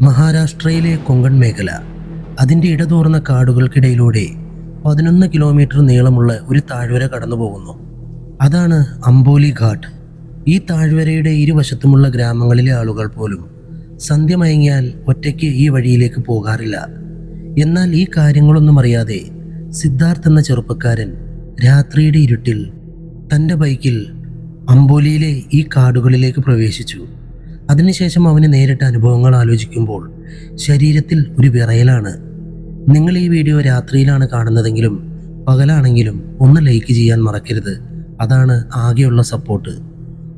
മഹാരാഷ്ട്രയിലെ കൊങ്കൺ മേഖല അതിൻ്റെ ഇടതൂർന്ന കാടുകൾക്കിടയിലൂടെ 11 കിലോമീറ്റർ നീളമുള്ള ഒരു താഴ്വര കടന്നു പോകുന്നു. അതാണ് അംബോലി ഘാട്ട്. ഈ താഴ്വരയുടെ ഇരുവശത്തുമുള്ള ഗ്രാമങ്ങളിലെ ആളുകൾ പോലും സന്ധ്യ മയങ്ങിയാൽ ഒറ്റയ്ക്ക് ഈ വഴിയിലേക്ക് പോകാറില്ല. എന്നാൽ ഈ കാര്യങ്ങളൊന്നും അറിയാതെ സിദ്ധാർത്ഥ് എന്ന ചെറുപ്പക്കാരൻ രാത്രിയുടെ ഇരുട്ടിൽ തൻ്റെ ബൈക്കിൽ അംബോലിയിലെ ഈ കാടുകളിലേക്ക് പ്രവേശിച്ചു. അതിനുശേഷം അവന് നേരിട്ട അനുഭവങ്ങൾ ആലോചിക്കുമ്പോൾ ശരീരത്തിൽ ഒരു വിറയലാണ്. നിങ്ങൾ ഈ വീഡിയോ രാത്രിയിലാണ് കാണുന്നതെങ്കിലും പകലാണെങ്കിലും ഒന്ന് ലൈക്ക് ചെയ്യാൻ മറക്കരുത്. അതാണ് ആകെയുള്ള സപ്പോർട്ട്.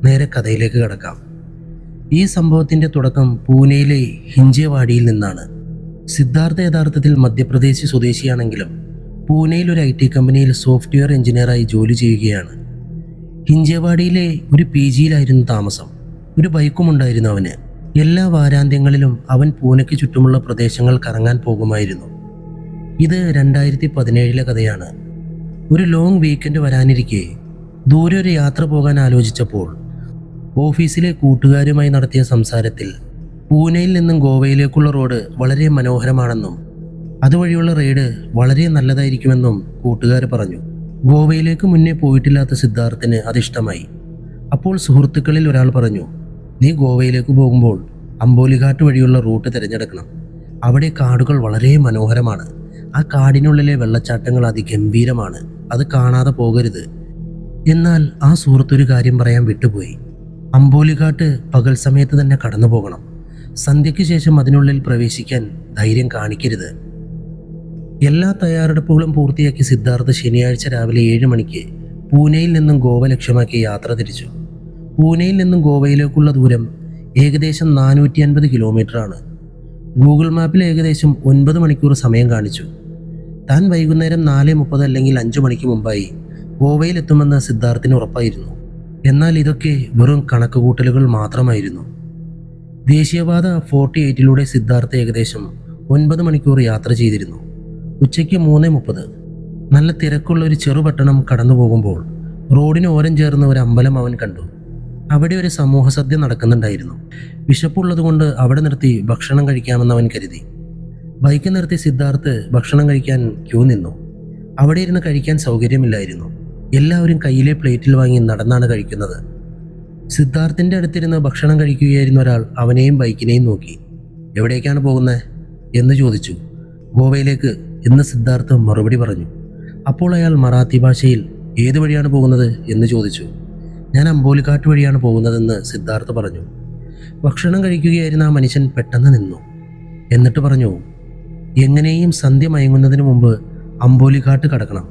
നേരെ കഥയിലേക്ക് കടക്കാം. ഈ സംഭവത്തിൻ്റെ തുടക്കം പൂനെയിലെ ഹിഞ്ചേവാഡിയിൽ നിന്നാണ്. സിദ്ധാർത്ഥ യഥാർത്ഥത്തിൽ മധ്യപ്രദേശ് സ്വദേശിയാണെങ്കിലും പൂനെയിൽ ഒരു IT കമ്പനിയിൽ സോഫ്റ്റ്വെയർ എഞ്ചിനീയറായി ജോലി ചെയ്യുകയാണ്. ഹിഞ്ചേവാഡിയിലെ ഒരു PGയിലായിരുന്നു താമസം. ഒരു ബൈക്കും ഉണ്ടായിരുന്നു അവന്. എല്ലാ വാരാന്ത്യങ്ങളിലും അവൻ പൂനെയ്ക്ക് ചുറ്റുമുള്ള പ്രദേശങ്ങൾ കറങ്ങാൻ പോകുമായിരുന്നു. ഇത് 2017 കഥയാണ്. ഒരു ലോങ് വീക്കെൻഡ് വരാനിരിക്കെ ദൂരെ ഒരു യാത്ര പോകാൻ ആലോചിച്ചപ്പോൾ ഓഫീസിലെ കൂട്ടുകാരുമായി നടത്തിയ സംസാരത്തിൽ പൂനെയിൽ നിന്നും ഗോവയിലേക്കുള്ള റോഡ് വളരെ മനോഹരമാണെന്നും അതുവഴിയുള്ള റൈഡ് വളരെ നല്ലതായിരിക്കുമെന്നും കൂട്ടുകാർ പറഞ്ഞു. ഗോവയിലേക്ക് മുന്നേ പോയിട്ടില്ലാത്ത സിദ്ധാർത്ഥിന് അതിഷ്ടമായി. അപ്പോൾ സുഹൃത്തുക്കളിൽ ഒരാൾ പറഞ്ഞു, നീ ഗോവയിലേക്ക് പോകുമ്പോൾ അംബോലിഘാട്ട് വഴിയുള്ള റൂട്ട് തിരഞ്ഞെടുക്കണം. അവിടെ കാടുകൾ വളരെ മനോഹരമാണ്. ആ കാടിനുള്ളിലെ വെള്ളച്ചാട്ടങ്ങൾ അതിഗംഭീരമാണ്. അത് കാണാതെ പോകരുത്. എന്നാൽ ആ സുഹൃത്തൊരു കാര്യം പറയാൻ വിട്ടുപോയി. അംബോലിഘാട്ട് പകൽ സമയത്ത് തന്നെ കടന്നു പോകണം. സന്ധ്യയ്ക്ക് ശേഷം അതിനുള്ളിൽ പ്രവേശിക്കാൻ ധൈര്യം കാണിക്കരുത്. എല്ലാ തയ്യാറെടുപ്പുകളും പൂർത്തിയാക്കി സിദ്ധാർത്ഥ് ശനിയാഴ്ച രാവിലെ 7 മണിക്ക് പൂനെയിൽ നിന്നും ഗോവ ലക്ഷ്യമാക്കി യാത്ര തിരിച്ചു. പൂനെയിൽ നിന്നും ഗോവയിലേക്കുള്ള ദൂരം ഏകദേശം 450 കിലോമീറ്ററാണ്. ഗൂഗിൾ മാപ്പിൽ ഏകദേശം 9 മണിക്കൂർ സമയം കാണിച്ചു. താൻ വൈകുന്നേരം 4:30 അല്ലെങ്കിൽ 5 മണിക്ക് മുമ്പായി ഗോവയിലെത്തുമെന്ന് സിദ്ധാർത്ഥിന് ഉറപ്പായിരുന്നു. എന്നാൽ ഇതൊക്കെ വെറും കണക്കുകൂട്ടലുകൾ മാത്രമായിരുന്നു. ദേശീയപാത 48 സിദ്ധാർത്ഥ് ഏകദേശം 9 മണിക്കൂർ യാത്ര ചെയ്തിരുന്നു. ഉച്ചയ്ക്ക് 3:30 നല്ല തിരക്കുള്ള ഒരു ചെറുപട്ടണം കടന്നു പോകുമ്പോൾ റോഡിന് ഓരം ചേർന്ന ഒരു അമ്പലം അവൻ കണ്ടു. അവിടെ ഒരു സമൂഹ സദ്യ നടക്കുന്നുണ്ടായിരുന്നു. വിശപ്പുള്ളതുകൊണ്ട് അവിടെ നിർത്തി ഭക്ഷണം കഴിക്കാമെന്ന് അവൻ കരുതി. ബൈക്ക് നിർത്തി സിദ്ധാർത്ഥ് ഭക്ഷണം കഴിക്കാൻ ക്യൂ നിന്നു. അവിടെ ഇരുന്ന് കഴിക്കാൻ സൗകര്യമില്ലായിരുന്നു. എല്ലാവരും കയ്യിലെ പ്ലേറ്റിൽ വാങ്ങി നടന്നാണ് കഴിക്കുന്നത്. സിദ്ധാർത്ഥിൻ്റെ അടുത്തിരുന്ന് ഭക്ഷണം കഴിക്കുകയായിരുന്ന ഒരാൾ അവനെയും ബൈക്കിനെയും നോക്കി. എവിടേക്കാണ് പോകുന്നത് എന്ന് ചോദിച്ചു. ഗോവയിലേക്ക് എന്ന് സിദ്ധാർത്ഥ് മറുപടി പറഞ്ഞു. അപ്പോൾ അയാൾ മറാത്തി ഭാഷയിൽ ഏത് വഴിയാണ് പോകുന്നത് എന്ന് ചോദിച്ചു. ഞാൻ അംബോലിഘാട്ട് വഴിയാണ് പോകുന്നതെന്ന് സിദ്ധാർത്ഥ് പറഞ്ഞു. ഭക്ഷണം കഴിക്കുകയായിരുന്ന ആ മനുഷ്യൻ പെട്ടെന്ന് നിന്നു. എന്നിട്ട് പറഞ്ഞു, എങ്ങനെയും സന്ധ്യ മയങ്ങുന്നതിന് മുമ്പ് അംബോലിഘാട്ട് കടക്കണം.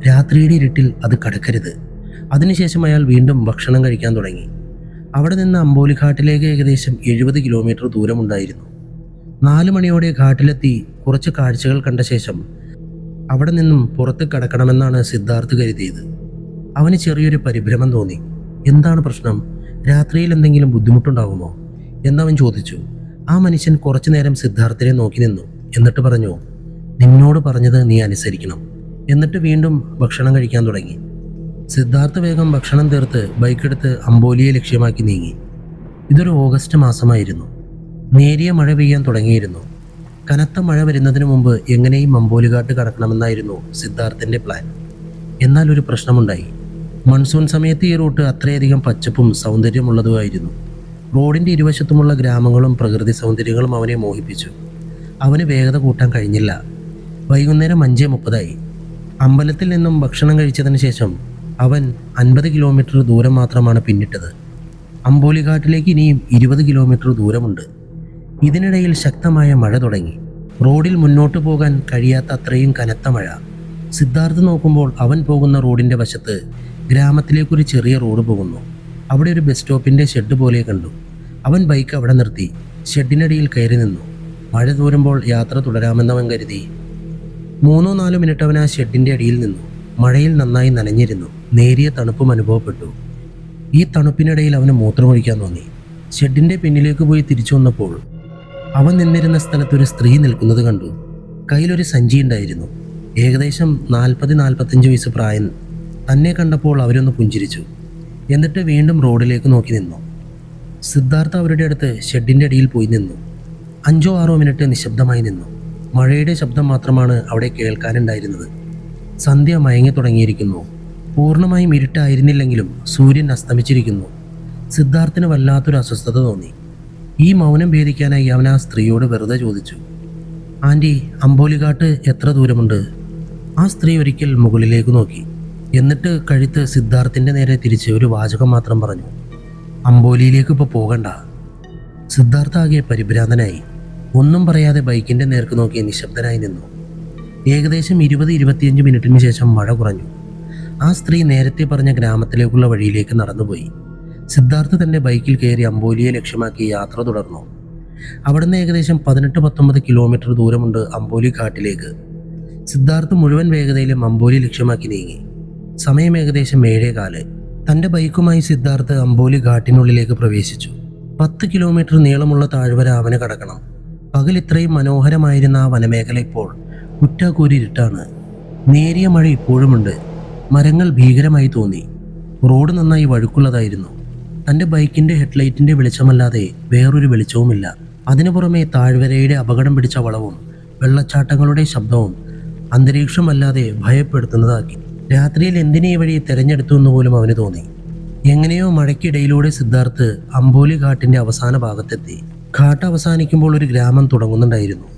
രാത്രിയുടെ ഇരുട്ടിൽ അത് കടക്കരുത്. അതിനുശേഷം അയാൾ വീണ്ടും ഭക്ഷണം കഴിക്കാൻ തുടങ്ങി. അവിടെ നിന്ന് അംബോലിഘാട്ടിലേക്ക് ഏകദേശം 70 കിലോമീറ്റർ ദൂരമുണ്ടായിരുന്നു. 4 മണിയോടെ ഘാട്ടിലെത്തി കുറച്ച് കാഴ്ചകൾ കണ്ട ശേഷം അവിടെ നിന്നും പുറത്ത് കടക്കണമെന്നാണ് സിദ്ധാർത്ഥ് കരുതിയത്. അവന് ചെറിയൊരു പരിഭ്രമം തോന്നി. എന്താണ് പ്രശ്നം? രാത്രിയിൽ എന്തെങ്കിലും ബുദ്ധിമുട്ടുണ്ടാകുമോ എന്നവൻ ചോദിച്ചു. ആ മനുഷ്യൻ കുറച്ചു നേരം സിദ്ധാർത്ഥിനെ നോക്കി നിന്നു. എന്നിട്ട് പറഞ്ഞു, നിന്നോട് പറഞ്ഞത് നീ അനുസരിക്കണം. എന്നിട്ട് വീണ്ടും ഭക്ഷണം കഴിക്കാൻ തുടങ്ങി. സിദ്ധാർത്ഥ് വേഗം ഭക്ഷണം തീർത്ത് ബൈക്കെടുത്ത് അംബോലിയെ ലക്ഷ്യമാക്കി നീങ്ങി. ഇതൊരു ഓഗസ്റ്റ് മാസമായിരുന്നു. നേരിയ മഴ പെയ്യാൻ തുടങ്ങിയിരുന്നു. കനത്ത മഴ വരുന്നതിന് മുമ്പ് എങ്ങനെയും അംബോലിഘാട്ട് കടക്കണമെന്നായിരുന്നു സിദ്ധാർത്ഥിൻ്റെ പ്ലാൻ. എന്നാൽ ഒരു പ്രശ്നമുണ്ടായി. മൺസൂൺ സമയത്ത് ഈ റൂട്ട് അത്രയധികം പച്ചപ്പും സൗന്ദര്യമുള്ളതുമായിരുന്നു. റോഡിൻ്റെ ഇരുവശത്തുമുള്ള ഗ്രാമങ്ങളും പ്രകൃതി സൗന്ദര്യങ്ങളും അവനെ മോഹിപ്പിച്ചു. അവന് വേഗത കൂട്ടാൻ കഴിഞ്ഞില്ല. വൈകുന്നേരം 5:30 അമ്പലത്തിൽ നിന്നും ഭക്ഷണം കഴിച്ചതിന് ശേഷം അവൻ 50 കിലോമീറ്റർ ദൂരം മാത്രമാണ് പിന്നിട്ടത്. അംബോലിഘാട്ടിലേക്ക് ഇനിയും 20 കിലോമീറ്റർ ദൂരമുണ്ട്. ഇതിനിടയിൽ ശക്തമായ മഴ തുടങ്ങി. റോഡിൽ മുന്നോട്ട് പോകാൻ കഴിയാത്ത അത്രയും കനത്ത മഴ. സിദ്ധാർത്ഥ് നോക്കുമ്പോൾ അവൻ പോകുന്ന റോഡിൻ്റെ വശത്ത് ഗ്രാമത്തിലേക്കൊരു ചെറിയ റോഡ് പോകുന്നു. അവിടെ ഒരു ബസ് സ്റ്റോപ്പിൻ്റെ ഷെഡ് പോലെ കണ്ടു. അവൻ ബൈക്ക് അവിടെ നിർത്തി ഷെഡിനടിയിൽ കയറി നിന്നു. മഴ തോരുമ്പോൾ യാത്ര തുടരാമെന്നവൻ കരുതി. 3-4 മിനിറ്റ് അവൻ ആ ഷെഡിൻ്റെ അടിയിൽ നിന്നു. മഴയിൽ നന്നായി നനഞ്ഞിരുന്നു. നേരിയ തണുപ്പും അനുഭവപ്പെട്ടു. ഈ തണുപ്പിനിടയിൽ അവന് മൂത്രമൊഴിക്കാൻ തോന്നി. ഷെഡിൻ്റെ പിന്നിലേക്ക് പോയി തിരിച്ചു വന്നപ്പോൾ അവൻ നിന്നിരുന്ന സ്ഥലത്ത് ഒരു സ്ത്രീ നിൽക്കുന്നത് കണ്ടു. കയ്യിലൊരു സഞ്ചി ഉണ്ടായിരുന്നു. ഏകദേശം 40-45 വയസ്സ് പ്രായം. തന്നെ കണ്ടപ്പോൾ അവരൊന്ന് പുഞ്ചിരിച്ചു. എന്നിട്ട് വീണ്ടും റോഡിലേക്ക് നോക്കി നിന്നു. സിദ്ധാർത്ഥ അവരുടെ അടുത്ത് ഷെഡിൻ്റെ അടിയിൽ പോയി നിന്നു. 5-6 മിനിറ്റ് നിശബ്ദമായി നിന്നു. മഴയുടെ ശബ്ദം മാത്രമാണ് അവിടെ കേൾക്കാനുണ്ടായിരുന്നത്. സന്ധ്യ മയങ്ങി തുടങ്ങിയിരിക്കുന്നു. പൂർണ്ണമായും ഇരുട്ടായിരുന്നില്ലെങ്കിലും സൂര്യൻ അസ്തമിച്ചിരിക്കുന്നു. സിദ്ധാർത്ഥിന് വല്ലാത്തൊരു അസ്വസ്ഥത തോന്നി. ഈ മൗനം ഭേദിക്കാനായി അവൻ ആ സ്ത്രീയോട് വെറുതെ ചോദിച്ചു, ആൻറ്റി, അമ്പോലിഘാട്ട് എത്ര ദൂരമുണ്ട്? ആ സ്ത്രീ ഒരിക്കൽ മുകളിലേക്ക് നോക്കി. എന്നിട്ട് കഴുത്ത് സിദ്ധാർത്ഥിൻ്റെ നേരെ തിരിച്ച് ഒരു വാചകം മാത്രം പറഞ്ഞു, അമ്പോലിയിലേക്ക് ഇപ്പോൾ പോകണ്ട. സിദ്ധാർത്ഥ ആകെ പരിഭ്രാന്തനായി. ഒന്നും പറയാതെ ബൈക്കിൻ്റെ നേർക്ക് നോക്കി നിശബ്ദനായി നിന്നു. ഏകദേശം 20-25 മിനിറ്റിന് ശേഷം മഴ കുറഞ്ഞു. ആ സ്ത്രീ നേരത്തെ പറഞ്ഞ ഗ്രാമത്തിലേക്കുള്ള വഴിയിലേക്ക് നടന്നുപോയി. സിദ്ധാർത്ഥ് തൻ്റെ ബൈക്കിൽ കയറി അമ്പോലിയെ ലക്ഷ്യമാക്കി യാത്ര തുടർന്നു. അവിടുന്ന് ഏകദേശം 18-19 കിലോമീറ്റർ ദൂരമുണ്ട് അമ്പോലി ഘാട്ടിലേക്ക്. സിദ്ധാർത്ഥ് മുഴുവൻ വേഗതയിലും അമ്പോലി ലക്ഷ്യമാക്കി നീങ്ങി. സമയം ഏകദേശം 7:15. തൻ്റെ ബൈക്കുമായി സിദ്ധാർത്ഥ് അമ്പോലി ഘാട്ടിനുള്ളിലേക്ക് പ്രവേശിച്ചു. 10 കിലോമീറ്റർ നീളമുള്ള താഴ്വര അവന് കടക്കണം. പകൽ ഇത്രയും മനോഹരമായിരുന്ന ആ വനമേഖല ഇപ്പോൾ കുറ്റാക്കൂരിട്ടാണ്. നേരിയ മഴ ഇപ്പോഴുമുണ്ട്. മരങ്ങൾ ഭീകരമായി തോന്നി. റോഡ് നന്നായി വഴുക്കുള്ളതായിരുന്നു. തൻ്റെ ബൈക്കിൻ്റെ ഹെഡ്ലൈറ്റിൻ്റെ വെളിച്ചമല്ലാതെ വേറൊരു വെളിച്ചവുമില്ല. അതിനു പുറമെ താഴ്വരയുടെ അപകടം പിടിച്ച വളവും വെള്ളച്ചാട്ടങ്ങളുടെ ശബ്ദവും അന്തരീക്ഷമല്ലാതെ ഭയപ്പെടുത്തുന്നതാക്കി. രാത്രിയിൽ എന്തിനീ വഴി തിരഞ്ഞെടുത്തു എന്ന് പോലും അവന് തോന്നി. എങ്ങനെയോ മഴയ്ക്കിടയിലൂടെ സിദ്ധാർത്ഥ് അമ്പോലി ഘാട്ടിൻ്റെ അവസാന ഭാഗത്തെത്തി. ഘാട്ട് അവസാനിക്കുമ്പോൾ ഒരു ഗ്രാമം തുടങ്ങുന്നുണ്ടായിരുന്നു.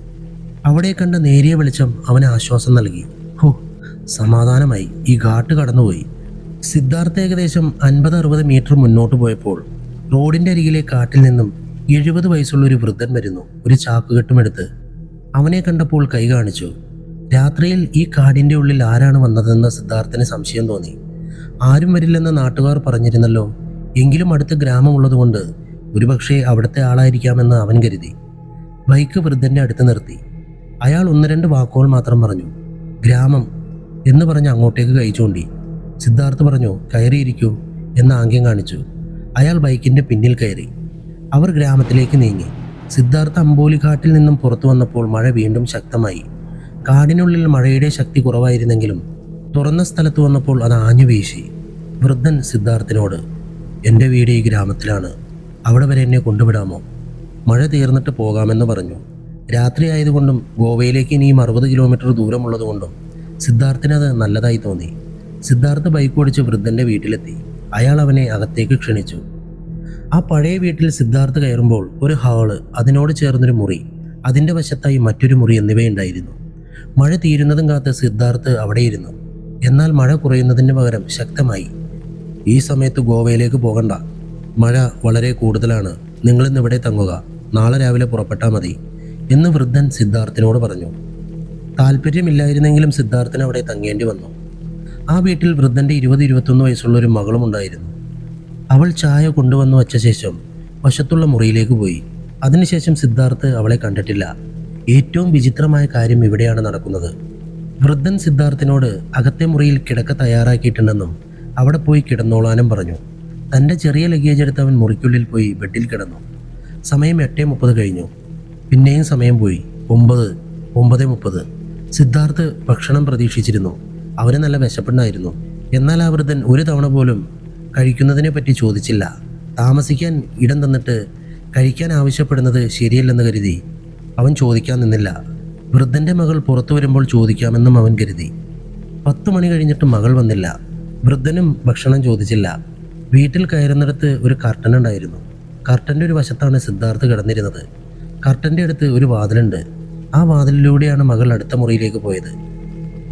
അവിടെ കണ്ട നേരിയ വെളിച്ചം അവന് ആശ്വാസം നൽകി. ഹോ, സമാധാനമായി, ഈ ഘാട്ട് കടന്നുപോയി. സിദ്ധാർത്ഥ് ഏകദേശം 50-60 മീറ്റർ മുന്നോട്ട് പോയപ്പോൾ റോഡിൻ്റെ അരികിലെ കാട്ടിൽ നിന്നും 70 വയസ്സുള്ള ഒരു വൃദ്ധൻ വരുന്നു, ഒരു ചാക്കുകെട്ടുമെടുത്ത്. അവനെ കണ്ടപ്പോൾ കൈ കാണിച്ചു. രാത്രിയിൽ ഈ കാടിൻ്റെ ഉള്ളിൽ ആരാണ് വന്നതെന്ന് സിദ്ധാർത്ഥിന് സംശയം തോന്നി. ആരും വരില്ലെന്ന് നാട്ടുകാർ പറഞ്ഞിരുന്നല്ലോ. എങ്കിലും അടുത്ത് ഗ്രാമമുള്ളതുകൊണ്ട് ഒരുപക്ഷെ അവിടുത്തെ ആളായിരിക്കാമെന്ന് അവൻ കരുതി. ബൈക്ക് വൃദ്ധൻ്റെ അടുത്ത് നിർത്തി. അയാൾ 1-2 വാക്കുകൾ മാത്രം പറഞ്ഞു. ഗ്രാമം എന്ന് പറഞ്ഞ് അങ്ങോട്ടേക്ക് കൈ ചൂണ്ടി. സിദ്ധാർത്ഥ് പറഞ്ഞു, കയറിയിരിക്കൂ എന്ന് ആംഗ്യം കാണിച്ചു. അയാൾ ബൈക്കിൻ്റെ പിന്നിൽ കയറി. അവർ ഗ്രാമത്തിലേക്ക് നീങ്ങി. സിദ്ധാർത്ഥ് അമ്പോലി ഘാട്ടിൽ നിന്നും പുറത്തു വന്നപ്പോൾ മഴ വീണ്ടും ശക്തമായി. കാടിനുള്ളിൽ മഴയുടെ ശക്തി കുറവായിരുന്നെങ്കിലും തുറന്ന സ്ഥലത്ത് വന്നപ്പോൾ അത് ആഞ്ഞു വീശി. വൃദ്ധൻ സിദ്ധാർത്ഥിനോട്, എൻ്റെ വീട് ഈ ഗ്രാമത്തിലാണ്, അവിടെ വരെ എന്നെ കൊണ്ടുവിടാമോ? മഴ തീർന്നിട്ട് പോകാമെന്ന് പറഞ്ഞു. രാത്രി ആയതുകൊണ്ടും ഗോവയിലേക്ക് ഇനിയും 60 കിലോമീറ്റർ ദൂരമുള്ളതുകൊണ്ടും സിദ്ധാർത്ഥിനത് നല്ലതായി തോന്നി. സിദ്ധാർത്ഥ് ബൈക്ക് ഓടിച്ച് വൃദ്ധൻ്റെ വീട്ടിലെത്തി. അയാൾ അവനെ അകത്തേക്ക് ക്ഷണിച്ചു. ആ പഴയ വീട്ടിൽ സിദ്ധാർത്ഥ് കയറുമ്പോൾ ഒരു ഹാള്, അതിനോട് ചേർന്നൊരു മുറി, അതിൻ്റെ വശത്തായി മറ്റൊരു മുറി എന്നിവയുണ്ടായിരുന്നു. മഴ തീരുന്നതും കാത്ത് സിദ്ധാർത്ഥ് അവിടെയിരുന്നു. എന്നാൽ മഴ കുറയുന്നതിന് പകരം ശക്തമായി. ഈ സമയത്ത് ഗോവയിലേക്ക് പോകണ്ട, മഴ വളരെ കൂടുതലാണ്, നിങ്ങളിന്ന് ഇവിടെ തങ്ങുക, നാളെ രാവിലെ പുറപ്പെട്ടാൽ മതി എന്ന് വൃദ്ധൻ സിദ്ധാർത്ഥിനോട് പറഞ്ഞു. താല്പര്യമില്ലായിരുന്നെങ്കിലും സിദ്ധാർത്ഥിന് അവിടെ തങ്ങേണ്ടി വന്നു. ആ വീട്ടിൽ വൃദ്ധൻ്റെ 20-21 വയസ്സുള്ള ഒരു മകളും ഉണ്ടായിരുന്നു. അവൾ ചായ കൊണ്ടുവന്നു വച്ച ശേഷം വശത്തുള്ള മുറിയിലേക്ക് പോയി. അതിനുശേഷം സിദ്ധാർത്ഥ് അവളെ കണ്ടിട്ടില്ല. ഏറ്റവും വിചിത്രമായ കാര്യം ഇവിടെയാണ് നടക്കുന്നത്. വൃദ്ധൻ സിദ്ധാർത്ഥിനോട് അകത്തെ മുറിയിൽ കിടക്ക തയ്യാറാക്കിയിട്ടുണ്ടെന്നും അവിടെ പോയി കിടന്നോളാനും പറഞ്ഞു. തൻ്റെ ചെറിയ ലഗേജ് എടുത്ത് അവൻ മുറിക്കുള്ളിൽ പോയി ബെഡിൽ കിടന്നു. സമയം 8:30 കഴിഞ്ഞു. പിന്നെയും സമയം പോയി. 9:30. സിദ്ധാർത്ഥ് ഭക്ഷണം പ്രതീക്ഷിച്ചിരുന്നു. അവന് നല്ല വിശപ്പുണ്ടായിരുന്നു. എന്നാൽ ആ വൃദ്ധൻ ഒരു തവണ പോലും കഴിക്കുന്നതിനെ പറ്റി ചോദിച്ചില്ല. താമസിക്കാൻ ഇടം തന്നിട്ട് കഴിക്കാൻ ആവശ്യപ്പെടുന്നത് ശരിയല്ലെന്ന് കരുതി അവൻ ചോദിക്കാൻ നിന്നില്ല. വൃദ്ധൻ്റെ മകൾ പുറത്തു വരുമ്പോൾ ചോദിക്കാമെന്നും അവൻ കരുതി. 10 മണി കഴിഞ്ഞിട്ട് മകൾ വന്നില്ല. വൃദ്ധനും ഭക്ഷണം ചോദിച്ചില്ല. വീട്ടിൽ കയറുന്നിടത്ത് ഒരു കർട്ടൻ ഉണ്ടായിരുന്നു. കർട്ടൻ്റെ ഒരു വശത്താണ് സിദ്ധാർത്ഥ് കിടന്നിരുന്നത്. കർട്ടൻ്റെ അടുത്ത് ഒരു വാതിലുണ്ട്. ആ വാതിലിലൂടെയാണ് മകൾ അടുത്ത മുറിയിലേക്ക് പോയത്.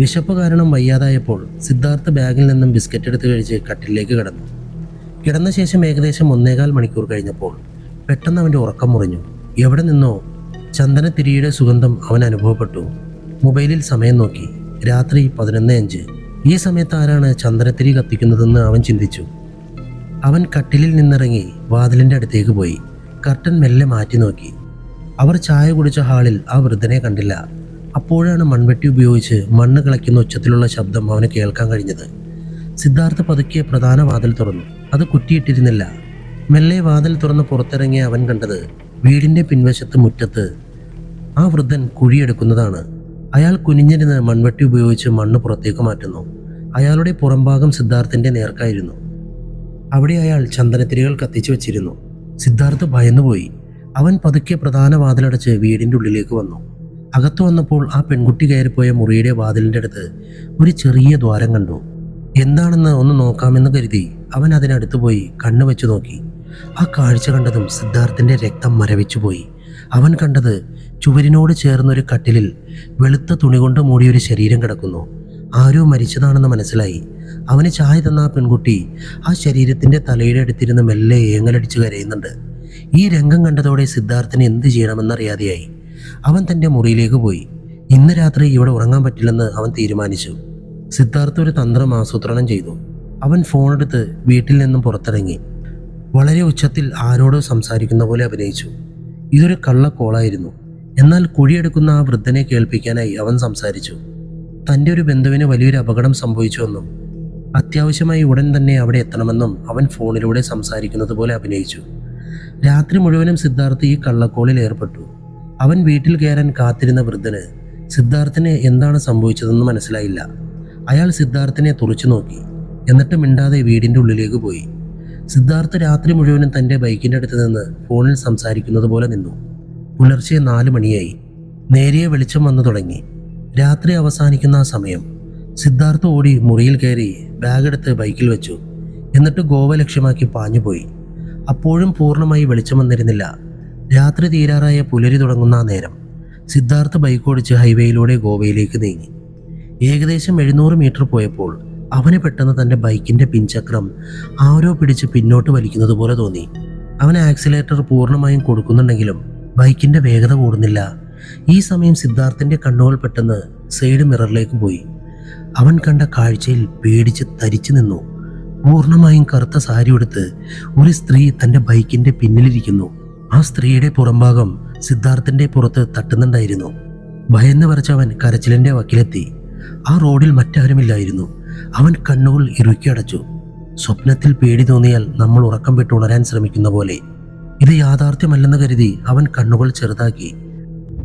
വിശപ്പ് കാരണം വയ്യാതായപ്പോൾ സിദ്ധാർത്ഥ് ബാഗിൽ നിന്നും ബിസ്ക്കറ്റ് എടുത്ത് കഴിച്ച് കട്ടിലേക്ക് കിടന്നു. കിടന്ന ശേഷം ഏകദേശം 1.25 മണിക്കൂർ കഴിഞ്ഞപ്പോൾ പെട്ടെന്ന് അവൻ്റെ ഉറക്കം മുറിഞ്ഞു. എവിടെ നിന്നോ ചന്ദനത്തിരിയുടെ സുഗന്ധം അവൻ അനുഭവപ്പെട്ടു. മൊബൈലിൽ സമയം നോക്കി. രാത്രി 11:05. ഈ സമയത്ത് ആരാണ് ചന്ദനത്തിരി കത്തിക്കുന്നതെന്ന് അവൻ ചിന്തിച്ചു. അവൻ കട്ടിലിൽ നിന്നിറങ്ങി വാതിലിൻ്റെ അടുത്തേക്ക് പോയി. കർട്ടൻ മെല്ലെ മാറ്റി നോക്കി. അവർ ചായ കുടിച്ച ഹാളിൽ ആ വൃദ്ധനെ കണ്ടില്ല. അപ്പോഴാണ് മൺവെട്ടി ഉപയോഗിച്ച് മണ്ണ് കിളയ്ക്കുന്ന ഉച്ചത്തിലുള്ള ശബ്ദം അവന് കേൾക്കാൻ കഴിഞ്ഞത്. സിദ്ധാർത്ഥ് പതുക്കെ പ്രധാന വാതിൽ തുറന്നു. അത് കുറ്റിയിട്ടിരുന്നില്ല. മെല്ലെ വാതിൽ തുറന്ന് പുറത്തിറങ്ങിയ അവൻ കണ്ടത് വീടിൻ്റെ പിൻവശത്ത് മുറ്റത്ത് ആ വൃദ്ധൻ കുഴിയെടുക്കുന്നതാണ്. അയാൾ കുനിഞ്ഞിരുന്ന് മൺവെട്ടി ഉപയോഗിച്ച് മണ്ണ് പുറത്തേക്ക് മാറ്റുന്നു. അയാളുടെ പുറംഭാഗം സിദ്ധാർത്ഥിൻ്റെ നേർക്കായിരുന്നു. അവിടെ അയാൾ ചന്ദനത്തിരികൾ കത്തിച്ചു വെച്ചിരുന്നു. സിദ്ധാർത്ഥ് ഭയന്നുപോയി. അവൻ പതുക്കെ പ്രധാന വാതിലടച്ച് വീടിൻ്റെ ഉള്ളിലേക്ക് വന്നു. അകത്തു വന്നപ്പോൾ ആ പെൺകുട്ടി കയറിപ്പോയ മുറിയുടെ വാതിലിൻ്റെ അടുത്ത് ഒരു ചെറിയ ദ്വാരം കണ്ടു. എന്താണെന്ന് ഒന്ന് നോക്കാമെന്ന് കരുതി അവൻ അതിനടുത്ത് പോയി കണ്ണു വെച്ച് നോക്കി. ആ കാഴ്ച കണ്ടതും സിദ്ധാർത്ഥിൻ്റെ രക്തം മരവിച്ചുപോയി. അവൻ കണ്ടത് ചുവരിനോട് ചേർന്നൊരു കട്ടിലിൽ വെളുത്ത തുണി കൊണ്ട് മൂടിയൊരു ശരീരം കിടക്കുന്നു. ആരോ മരിച്ചതാണെന്ന് മനസ്സിലായി. അവന് ചായ തന്ന ആ പെൺകുട്ടി ആ ശരീരത്തിൻ്റെ തലയുടെ അടുത്തിരുന്ന് മെല്ലെ ഏങ്ങലടിച്ച് കരയുന്നുണ്ട്. ഈ രംഗം കണ്ടതോടെ സിദ്ധാർത്ഥിന് എന്ത് ചെയ്യണമെന്നറിയാതെയായി. അവൻ തൻ്റെ മുറിയിലേക്ക് പോയി. ഇന്ന് രാത്രി ഇവിടെ ഉറങ്ങാൻ പറ്റില്ലെന്ന് അവൻ തീരുമാനിച്ചു. സിദ്ധാർത്ഥ് ഒരു തന്ത്രം ആസൂത്രണം ചെയ്തു. അവൻ ഫോണെടുത്ത് വീട്ടിൽ നിന്നും പുറത്തിറങ്ങി. വളരെ ഉച്ചത്തിൽ ആരോടോ സംസാരിക്കുന്ന പോലെ അഭിനയിച്ചു. ഇതൊരു കള്ളക്കോളായിരുന്നു. എന്നാൽ കുഴിയെടുക്കുന്ന ആ വൃദ്ധനെ കേൾപ്പിക്കാനായി അവൻ സംസാരിച്ചു. തൻ്റെ ഒരു ബന്ധുവിന് വലിയൊരു അപകടം സംഭവിച്ചുവെന്നും അത്യാവശ്യമായി ഉടൻ തന്നെ അവിടെ എത്തണമെന്നും അവൻ ഫോണിലൂടെ സംസാരിക്കുന്നത് പോലെ അഭിനയിച്ചു. രാത്രി മുഴുവനും സിദ്ധാർത്ഥ് ഈ കള്ളക്കോളിൽ ഏർപ്പെട്ടു. അവൻ വീട്ടിൽ കയറാൻ കാത്തിരുന്ന വൃദ്ധന് സിദ്ധാർത്ഥിന് എന്താണ് സംഭവിച്ചതെന്ന് മനസ്സിലായില്ല. അയാൾ സിദ്ധാർത്ഥിനെ തുറച്ചു നോക്കി. എന്നിട്ട് മിണ്ടാതെ വീടിൻ്റെ ഉള്ളിലേക്ക് പോയി. സിദ്ധാർത്ഥ് രാത്രി മുഴുവനും തൻ്റെ ബൈക്കിൻ്റെ അടുത്ത് നിന്ന് ഫോണിൽ സംസാരിക്കുന്നത് പോലെ നിന്നു. പുലർച്ചെ 4 മണിയായി. നേരിയ വെളിച്ചം വന്നു തുടങ്ങി. രാത്രി അവസാനിക്കുന്ന ആ സമയം സിദ്ധാർത്ഥ് ഓടി മുറിയിൽ കയറി ബാഗെടുത്ത് ബൈക്കിൽ വെച്ചു. എന്നിട്ട് ഗോവ ലക്ഷ്യമാക്കി പാഞ്ഞുപോയി. അപ്പോഴും പൂർണ്ണമായി വെളിച്ചം വന്നിരുന്നില്ല. രാത്രി തീരാറായ പുലരി തുടങ്ങുന്ന ആ നേരം സിദ്ധാർത്ഥ് ബൈക്ക് ഓടിച്ച് ഹൈവേയിലൂടെ ഗോവയിലേക്ക് നീങ്ങി. ഏകദേശം 700 മീറ്റർ പോയപ്പോൾ അവന് പെട്ടെന്ന് തൻ്റെ ബൈക്കിൻ്റെ പിൻചക്രം ആരോ പിടിച്ച് പിന്നോട്ട് വലിക്കുന്നത് പോലെ തോന്നി. അവൻ ആക്സിലേറ്റർ പൂർണ്ണമായും കൊടുക്കുന്നുണ്ടെങ്കിലും ബൈക്കിൻ്റെ വേഗത കൂടുന്നില്ല. ഈ സമയം സിദ്ധാർത്ഥിൻ്റെ കണ്ണുകൾ പെട്ടെന്ന് സൈഡ് മിററിലേക്ക് പോയി. അവൻ കണ്ട കാഴ്ചയിൽ പേടിച്ച് തരിച്ചു നിന്നു. പൂർണ്ണമായും കറുത്ത സാരി ഉടുത്ത് ഒരു സ്ത്രീ തൻ്റെ ബൈക്കിൻ്റെ പിന്നിലിരിക്കുന്നു. ആ സ്ത്രീയുടെ പുറംഭാഗം സിദ്ധാർത്ഥിൻ്റെ പുറത്ത് തട്ടുന്നുണ്ടായിരുന്നു. ഭയന്ന് വരച്ചവൻ കരച്ചിലിൻ്റെ വക്കിലെത്തി. ആ റോഡിൽ മറ്റാരുമില്ലായിരുന്നു. അവൻ കണ്ണുകൾ ഇറുക്കി അടച്ചു. സ്വപ്നത്തിൽ പേടി തോന്നിയാൽ നമ്മൾ ഉറക്കം വിട്ട് ഉണരാൻ ശ്രമിക്കുന്ന പോലെ. ഇത് യാഥാർത്ഥ്യമല്ലെന്ന് കരുതി അവൻ കണ്ണുകൾ ചെറുതാക്കി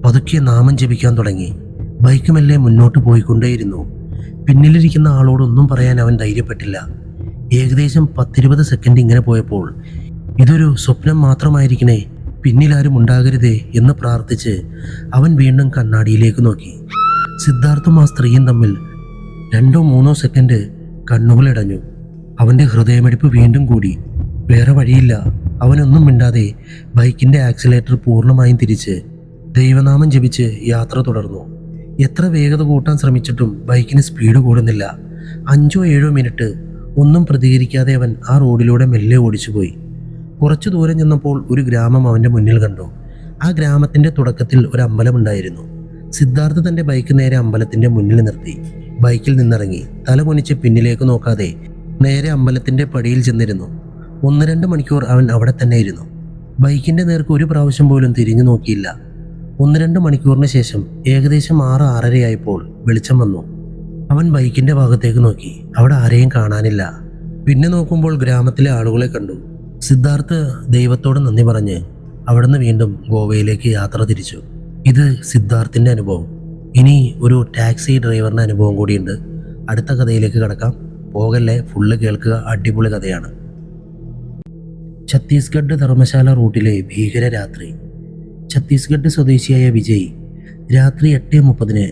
പതുക്കെ നാമം ജപിക്കാൻ തുടങ്ങി. ബൈക്ക് മെല്ലെ മുന്നോട്ട് പോയിക്കൊണ്ടേയിരുന്നു. പിന്നിലിരിക്കുന്ന ആളോടൊന്നും പറയാൻ അവൻ ധൈര്യപ്പെട്ടില്ല. ഏകദേശം 10-20 സെക്കൻഡ് ഇങ്ങനെ പോയപ്പോൾ ഇതൊരു സ്വപ്നം മാത്രമായിരിക്കണേ, പിന്നിലാരും ഉണ്ടാകരുതേ എന്ന് പ്രാർത്ഥിച്ച് അവൻ വീണ്ടും കണ്ണാടിയിലേക്ക് നോക്കി. സിദ്ധാർത്ഥും ആ സ്ത്രീയും തമ്മിൽ 2-3 സെക്കൻഡ് കണ്ണുകളിടഞ്ഞു. അവൻ്റെ ഹൃദയമിടിപ്പ് വീണ്ടും കൂടി. വേറെ വഴിയില്ല. അവനൊന്നും മിണ്ടാതെ ബൈക്കിൻ്റെ ആക്സിലേറ്റർ പൂർണ്ണമായും തിരിച്ച് ദൈവനാമം ജപിച്ച് യാത്ര തുടർന്നു. എത്ര വേഗത കൂട്ടാൻ ശ്രമിച്ചിട്ടും ബൈക്കിന് സ്പീഡ് കൂടുന്നില്ല. 5-7 മിനിറ്റ് ഒന്നും പ്രതികരിക്കാതെ അവൻ ആ റോഡിലൂടെ മെല്ലെ ഓടിച്ചുപോയി. കുറച്ചു ദൂരം ചെന്നപ്പോൾ ഒരു ഗ്രാമം അവൻ്റെ മുന്നിൽ കണ്ടു. ആ ഗ്രാമത്തിൻ്റെ തുടക്കത്തിൽ ഒരു അമ്പലമുണ്ടായിരുന്നു. സിദ്ധാർത്ഥ് തൻ്റെ ബൈക്ക് നേരെ അമ്പലത്തിൻ്റെ മുന്നിൽ നിർത്തി. ബൈക്കിൽ നിന്നിറങ്ങി തല കുനിച്ച് പിന്നിലേക്ക് നോക്കാതെ നേരെ അമ്പലത്തിൻ്റെ പടിയിൽ ചെന്നിരുന്നു. 1-2 മണിക്കൂർ അവൻ അവിടെ തന്നെ ഇരുന്നു. ബൈക്കിൻ്റെ നേർക്ക് ഒരു പ്രാവശ്യം പോലും തിരിഞ്ഞു നോക്കിയില്ല. 1-2 മണിക്കൂറിന് ശേഷം ഏകദേശം 6-6:30 വെളിച്ചം വന്നു. അവൻ ബൈക്കിൻ്റെ ഭാഗത്തേക്ക് നോക്കി. അവിടെ ആരെയും കാണാനില്ല. പിന്നെ നോക്കുമ്പോൾ ഗ്രാമത്തിലെ ആളുകളെ കണ്ടു. സിദ്ധാർത്ഥ് ദൈവത്തോട് നന്ദി പറഞ്ഞ് അവിടുന്ന് വീണ്ടും ഗോവയിലേക്ക് യാത്ര തിരിച്ചു. ഇത് സിദ്ധാർത്ഥിൻ്റെ അനുഭവം. ഇനി ഒരു ടാക്സി ഡ്രൈവറിൻ്റെ അനുഭവം കൂടിയുണ്ട്. അടുത്ത കഥയിലേക്ക് കടക്കാം. പോകല്ലേ, ഫുള്ള് കേൾക്കുക. അടിപൊളി കഥയാണ്. ഛത്തീസ്ഗഡ് ധർമ്മശാല റൂട്ടിലെ ഭീകര രാത്രി. ഛത്തീസ്ഗഡ് സ്വദേശിയായ വിജയ് രാത്രി 8:30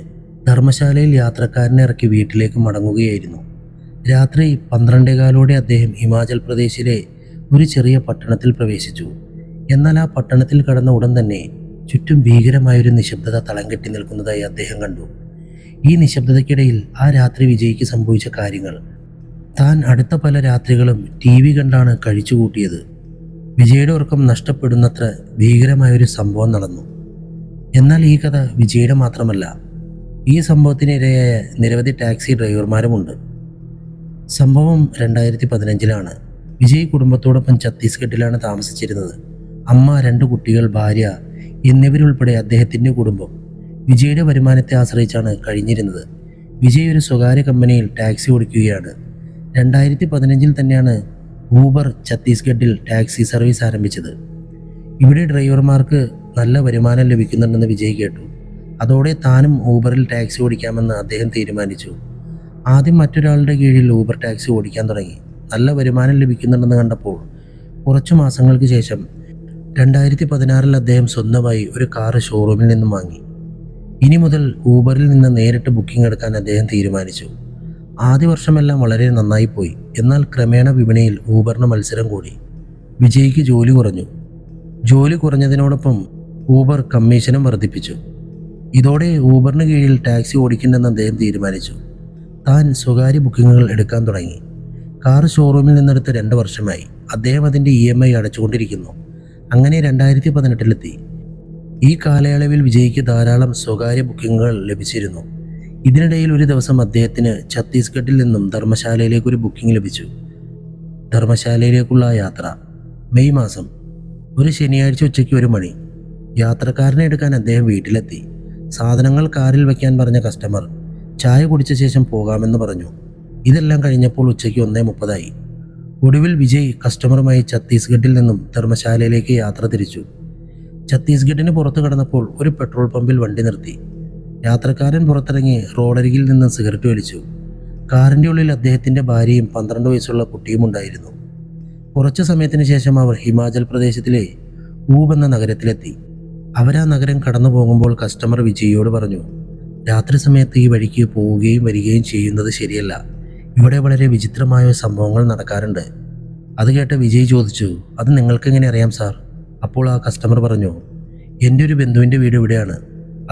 ധർമ്മശാലയിൽ യാത്രക്കാരനെ ഇറക്കി വീട്ടിലേക്ക് മടങ്ങുകയായിരുന്നു. രാത്രി 12:15 അദ്ദേഹം ഹിമാചൽ പ്രദേശിലെ ഒരു ചെറിയ പട്ടണത്തിൽ പ്രവേശിച്ചു. എന്നാൽ ആ പട്ടണത്തിൽ കടന്ന ഉടൻ തന്നെ ചുറ്റും ഭീകരമായൊരു നിശബ്ദത തളം കെട്ടി നിൽക്കുന്നതായി അദ്ദേഹം കണ്ടു. ഈ നിശബ്ദതയ്ക്കിടയിൽ ആ രാത്രി വിജയ്ക്ക് സംഭവിച്ച കാര്യങ്ങൾ താൻ അടുത്ത പല രാത്രികളും TV കണ്ടാണ് കഴിച്ചുകൂട്ടിയത്. വിജയുടെ ഉറക്കം നഷ്ടപ്പെടുന്നത്ര ഭീകരമായൊരു സംഭവം നടന്നു. എന്നാൽ ഈ കഥ വിജയുടെ മാത്രമല്ല. ഈ സംഭവത്തിനിരയായ നിരവധി ടാക്സി ഡ്രൈവർമാരുമുണ്ട്. സംഭവം 2015-ലാണ്. വിജയ് കുടുംബത്തോടൊപ്പം ഛത്തീസ്ഗഡിലാണ് താമസിച്ചിരുന്നത്. അമ്മ, 2 കുട്ടികൾ, ഭാര്യ എന്നിവരുൾപ്പെടെ അദ്ദേഹത്തിൻ്റെ കുടുംബം വിജയുടെ വരുമാനത്തെ ആശ്രയിച്ചാണ് കഴിഞ്ഞിരുന്നത്. വിജയ് ഒരു സ്വകാര്യ കമ്പനിയിൽ ടാക്സി ഓടിക്കുകയാണ്. 2015 തന്നെയാണ് ഊബർ ഛത്തീസ്ഗഡിൽ ടാക്സി സർവീസ് ആരംഭിച്ചത്. ഇവിടെ ഡ്രൈവർമാർക്ക് നല്ല വരുമാനം ലഭിക്കുന്നുണ്ടെന്ന് വിജയ് കേട്ടു. അതോടെ താനും ഊബറിൽ ടാക്സി ഓടിക്കാമെന്ന് അദ്ദേഹം തീരുമാനിച്ചു. ആദ്യം മറ്റൊരാളുടെ കീഴിൽ ഊബർ ടാക്സി ഓടിക്കാൻ തുടങ്ങി. നല്ല വരുമാനം ലഭിക്കുന്നുണ്ടെന്ന് കണ്ടപ്പോൾ കുറച്ചു മാസങ്ങൾക്ക് ശേഷം 2016 അദ്ദേഹം സ്വന്തമായി ഒരു കാറ് ഷോറൂമിൽ നിന്നും വാങ്ങി. ഇനി മുതൽ ഊബറിൽ നിന്ന് നേരിട്ട് ബുക്കിംഗ് എടുക്കാൻ അദ്ദേഹം തീരുമാനിച്ചു. ആദ്യ വർഷമെല്ലാം വളരെ നന്നായി പോയി. എന്നാൽ ക്രമേണ വിപണിയിൽ ഊബറിന് മത്സരം കൂടി. വിജയ്ക്ക് ജോലി കുറഞ്ഞു. ജോലി കുറഞ്ഞതിനോടൊപ്പം ഊബർ കമ്മീഷനും വർദ്ധിപ്പിച്ചു. ഇതോടെ ഊബറിന് കീഴിൽ ടാക്സി ഓടിക്കണ്ടെന്ന് അദ്ദേഹം തീരുമാനിച്ചു. താൻ സ്വകാര്യ ബുക്കിങ്ങുകൾ എടുക്കാൻ തുടങ്ങി. കാർ ഷോറൂമിൽ നിന്നെടുത്ത് 2 വർഷമായി. അദ്ദേഹം അതിൻ്റെ EMI അടച്ചുകൊണ്ടിരിക്കുന്നു. അങ്ങനെ 2018 ഈ കാലയളവിൽ വിജയ്ക്ക് ധാരാളം സ്വകാര്യ ബുക്കിങ്ങുകൾ ലഭിച്ചിരുന്നു. ഇതിനിടയിൽ ഒരു ദിവസം അദ്ദേഹത്തിന് ഛത്തീസ്ഗഡിൽ നിന്നും ധർമ്മശാലയിലേക്ക് ഒരു ബുക്കിംഗ് ലഭിച്ചു. ധർമ്മശാലയിലേക്കുള്ള യാത്ര മെയ് മാസം, ഒരു ശനിയാഴ്ച ഉച്ചയ്ക്ക് 1 മണി. യാത്രക്കാരനെ എടുക്കാൻ അദ്ദേഹം വീട്ടിലെത്തി. സാധനങ്ങൾ കാറിൽ വയ്ക്കാൻ പറഞ്ഞ കസ്റ്റമർ ചായ കുടിച്ച ശേഷം പോകാമെന്ന് പറഞ്ഞു. ഇതെല്ലാം കഴിഞ്ഞപ്പോൾ ഉച്ചയ്ക്ക് 1:30 ഒടുവിൽ വിജയ് കസ്റ്റമറുമായി ഛത്തീസ്ഗഡിൽ നിന്നും ധർമ്മശാലയിലേക്ക് യാത്ര തിരിച്ചു. ഛത്തീസ്ഗഡിന് പുറത്തു കടന്നപ്പോൾ ഒരു പെട്രോൾ പമ്പിൽ വണ്ടി നിർത്തി. യാത്രക്കാരൻ പുറത്തിറങ്ങി റോഡരികിൽ നിന്ന് സിഗരറ്റ് വലിച്ചു. കാറിൻ്റെ ഉള്ളിൽ അദ്ദേഹത്തിൻ്റെ ഭാര്യയും 12 വയസ്സുള്ള കുട്ടിയും ഉണ്ടായിരുന്നു. കുറച്ചു സമയത്തിന് ശേഷം അവർ ഹിമാചൽ പ്രദേശിലെ ഊബ് എന്ന നഗരത്തിലെത്തി. അവരാ നഗരം കടന്നു പോകുമ്പോൾ കസ്റ്റമർ വിജയിയോട് പറഞ്ഞു, രാത്രി സമയത്ത് ഈ വഴിക്ക് പോവുകയും വരികയും ചെയ്യുന്നത് ശരിയല്ല. ഇവിടെ വളരെ വിചിത്രമായ സംഭവങ്ങൾ നടക്കാറുണ്ട്. അത് കേട്ട് വിജയ് ചോദിച്ചു, അത് നിങ്ങൾക്കെങ്ങനെ അറിയാം സാർ? അപ്പോൾ ആ കസ്റ്റമർ പറഞ്ഞു, എൻ്റെ ഒരു ബന്ധുവിൻ്റെ വീട് ഇവിടെയാണ്.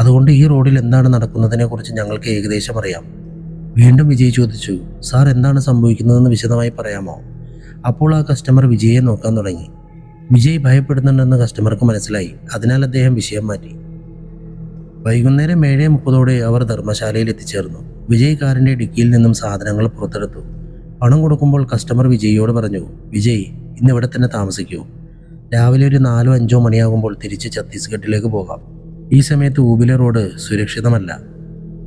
അതുകൊണ്ട് ഈ റോഡിൽ എന്താണ് നടക്കുന്നതിനെക്കുറിച്ച് ഞങ്ങൾക്ക് ഏകദേശം അറിയാം. വീണ്ടും വിജയ് ചോദിച്ചു, സാർ എന്താണ് സംഭവിക്കുന്നതെന്ന് വിശദമായി പറയാമോ? അപ്പോൾ ആ കസ്റ്റമർ വിജയെ നോക്കാൻ തുടങ്ങി. വിജയ് ഭയപ്പെടുന്നുണ്ടെന്ന് കസ്റ്റമർക്ക് മനസ്സിലായി. അതിനാൽ അദ്ദേഹം വിഷയം മാറ്റി. വൈകുന്നേരം 7:30 അവർ ധർമ്മശാലയിൽ എത്തിച്ചേർന്നു. വിജയ് കാറിൻ്റെ ഡിക്കിയിൽ നിന്നും സാധനങ്ങൾ പുറത്തെടുത്തു. പണം കൊടുക്കുമ്പോൾ കസ്റ്റമർ വിജയിയോട് പറഞ്ഞു, വിജയ് ഇന്ന് ഇവിടെ തന്നെ താമസിക്കൂ. രാവിലെ ഒരു 4-5 മണിയാകുമ്പോൾ തിരിച്ച് ഛത്തീസ്ഗഡിലേക്ക് പോകാം. ഈ സമയത്ത് ഊബിലെ റോഡ് സുരക്ഷിതമല്ല.